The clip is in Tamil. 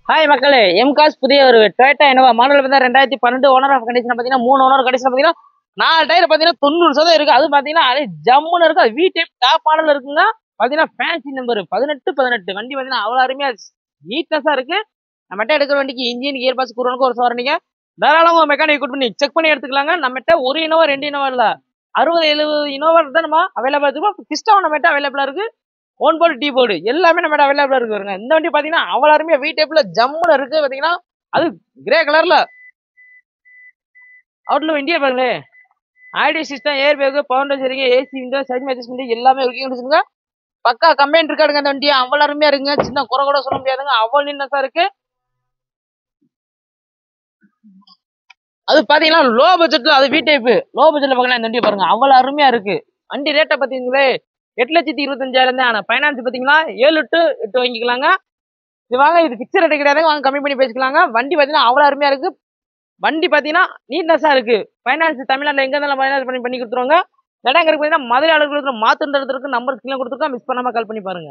ஹாய் மக்களே, எம்காஸ் புதிய ஒரு டொயோட்டா இனோவா மாடல் பார்த்தா 2012 ஓனர் ஆஃப் கண்டிஷன் பார்த்தீங்கன்னா 3 ஓனர் கண்டிஷன் பார்த்தீங்கன்னா 4 டயர் பார்த்தீங்கன்னா 90% இருக்கு. அது பார்த்தீங்கன்னா அது ஜம்முன்னு இருக்கு. அது வி டைப் டாப் மாடல் இருக்குங்க. பார்த்தீங்கன்னா ஃபேன்சி நம்பர் 18 வண்டி பார்த்தீங்கன்னா அவ்வளோ அருமையா நீட்னஸா இருக்கு. நம்மகிட்ட எடுக்கிற வண்டிக்கு இன்ஜின் கியர் பாக்ஸ் குரோனுக்கு ஒரு சோரணிங்க தாராளமாக மெக்கானிக் கூட்டு பண்ணி செக் பண்ணி எடுத்துக்கலாங்க. நம்மகிட்ட ஒரு இனோவா 2 இனோவா இல்ல 60-70 இனோவா தான் நம்ம அவைலபிளா இருக்கும். கிறிஸ்டா நம்மகிட்ட அவைலபிளா இருக்கு. ஓன் போர்டு டீ போர்டு எல்லாமே நம்ம அவைலபிளா இருக்கு பாருங்க. இந்த வண்டி பாத்தீங்கன்னா அவ்வளோ அருமையா வீ டைப்ல ஜம்முன்னு இருக்கு. பாத்தீங்கன்னா அது கிரே கலர்ல அவுட்ல இந்தியா பாருங்களே. Audio system, air bag, power சரிங்க, ஏசி விண்டோ, சைட் அட்ஜஸ்ட்மெண்ட் எல்லாமே இருக்குங்க. பக்கா கம்பெனி இருக்காடுங்க. அந்த வண்டி அவ்வளோ அருமையா இருக்குங்க. சின்ன குறை கூட சொல்ல முடியாதுங்க. அவ்வளோ நீட்னஸா இருக்கு. அது பாத்தீங்கன்னா லோ பட்ஜெட்ல அது வீ டைப் லோ பட்ஜெட்ல பாக்கலாம். இந்த வண்டி பாருங்க அவ்வளோ அருமையா இருக்கு. வண்டி ரேட்டை பாத்தீங்களே 8,25,000 தான். ஆனால் ஃபைனான்ஸ் பாத்தீங்கன்னா 7 to 8 வாங்கிக்கலாங்க. இது வாங்க, இது பிக்சர் ரேட் கிடையாது. வாங்க கம்மி பண்ணி பேசிக்கலாங்க. வண்டி பாத்தீங்கன்னா அவ்வளோ அருமையா இருக்கு. வண்டி பாத்தீங்கன்னா நீட்னஸா இருக்கு. ஃபைனான்ஸ் தமிழ்நாட்டில் எங்க இருந்தாலும் ஃபைனான்ஸ் பண்ணி கொடுத்துருவாங்க. இடம் இருக்கு பாத்தீங்கன்னா மதுரை அளவுக்கு மாத்திரம் இருக்கு. நம்பர் ஸ்கிரீன்ல கொடுத்துருக்கோம். மிஸ் பண்ணாம கால் பண்ணி பாருங்க.